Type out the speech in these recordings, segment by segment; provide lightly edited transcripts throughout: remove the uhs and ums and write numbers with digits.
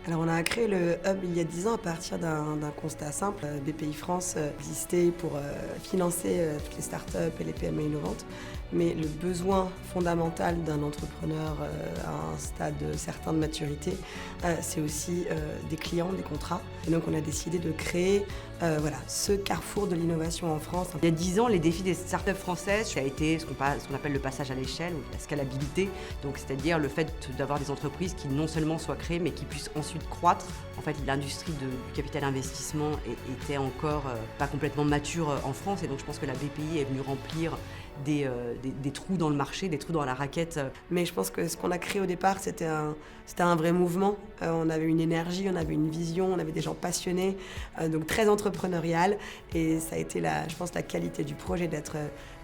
Alors on a créé le hub il y a 10 ans à partir d'un constat simple. BPI France existait pour financer toutes les startups et les PME innovantes, mais le besoin fondamental d'un entrepreneur à un stade certain de maturité, c'est aussi des clients, des contrats. Et donc on a décidé de créer ce carrefour de l'innovation en France. Il y a 10 ans, les défis des startups françaises, ça a été ce qu'on appelle le passage à l'échelle ou la scalabilité. Donc, c'est-à-dire le fait d'avoir des entreprises qui non seulement soient créées, mais qui puissent ensuite croître. En fait, l'industrie du capital investissement était encore pas complètement mature en France. Et donc, je pense que la BPI est venue remplir des trous dans le marché, des trous dans la raquette. Mais je pense que ce qu'on a créé au départ, c'était un vrai mouvement. On avait une énergie, on avait une vision, on avait des gens passionnés, donc très entrepreneurial. Et ça a été, je pense, la qualité du projet d'être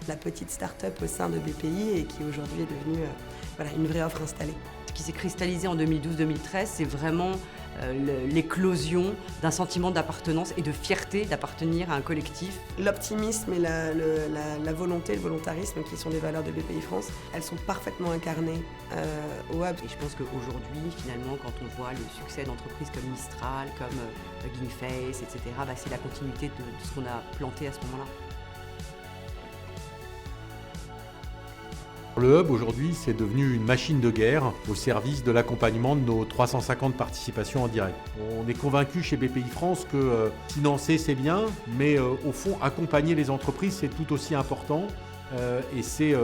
la petite start-up au sein de BPI et qui aujourd'hui est devenue une vraie offre installée. Ce qui s'est cristallisé en 2012-2013, c'est vraiment l'éclosion d'un sentiment d'appartenance et de fierté d'appartenir à un collectif. L'optimisme et la volonté, le volontarisme qui sont les valeurs de BPI France, elles sont parfaitement incarnées au Hub. Et je pense qu'aujourd'hui, finalement, quand on voit le succès d'entreprises comme Mistral, comme Gameface, etc., c'est la continuité de ce qu'on a planté à ce moment-là. Le Hub, aujourd'hui, c'est devenu une machine de guerre au service de l'accompagnement de nos 350 participations en direct. On est convaincu chez BPI France que financer, c'est bien, mais au fond, accompagner les entreprises, c'est tout aussi important. Et c'est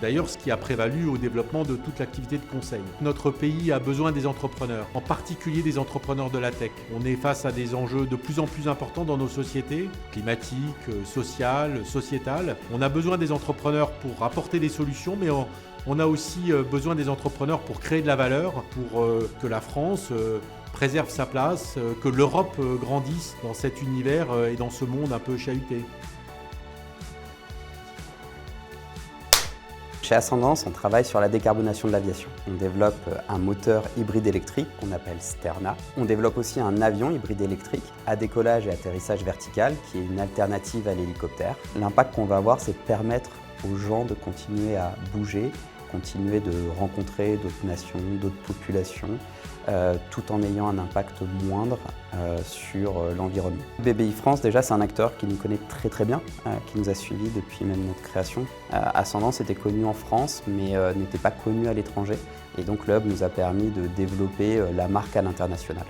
d'ailleurs ce qui a prévalu au développement de toute l'activité de conseil. Notre pays a besoin des entrepreneurs, en particulier des entrepreneurs de la tech. On est face à des enjeux de plus en plus importants dans nos sociétés, climatiques, sociales, sociétales. On a besoin des entrepreneurs pour apporter des solutions, mais on a aussi besoin des entrepreneurs pour créer de la valeur, pour que la France préserve sa place, que l'Europe grandisse dans cet univers et dans ce monde un peu chahuté. Chez Ascendance, on travaille sur la décarbonation de l'aviation. On développe un moteur hybride électrique qu'on appelle Sterna. On développe aussi un avion hybride électrique à décollage et atterrissage vertical qui est une alternative à l'hélicoptère. L'impact qu'on va avoir, c'est de permettre aux gens de continuer à bouger, continuer de rencontrer d'autres nations, d'autres populations, tout en ayant un impact moindre sur l'environnement. BPI France, déjà, c'est un acteur qui nous connaît très bien, qui nous a suivis depuis même notre création. Ascendance était connu en France, mais n'était pas connu à l'étranger. Et donc le Hub nous a permis de développer la marque à l'international.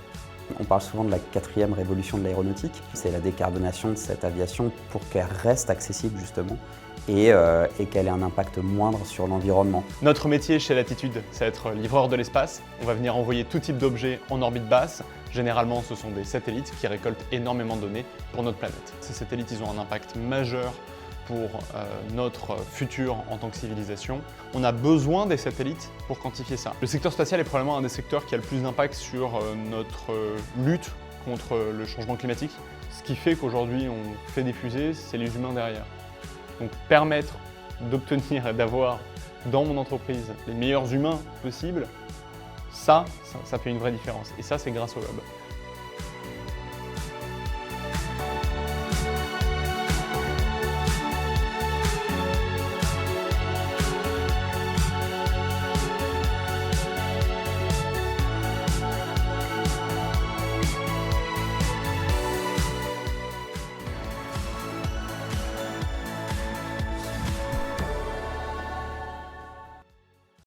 On parle souvent de la 4e révolution de l'aéronautique. C'est la décarbonation de cette aviation pour qu'elle reste accessible justement et qu'elle ait un impact moindre sur l'environnement. Notre métier chez Latitude, c'est être livreur de l'espace. On va venir envoyer tout type d'objets en orbite basse. Généralement, ce sont des satellites qui récoltent énormément de données pour notre planète. Ces satellites, ils ont un impact majeur pour notre futur en tant que civilisation. On a besoin des satellites pour quantifier ça. Le secteur spatial est probablement un des secteurs qui a le plus d'impact sur notre lutte contre le changement climatique. Ce qui fait qu'aujourd'hui on fait des fusées, c'est les humains derrière. Donc permettre d'obtenir et d'avoir dans mon entreprise les meilleurs humains possibles, ça fait une vraie différence. Et ça, c'est grâce au Hub.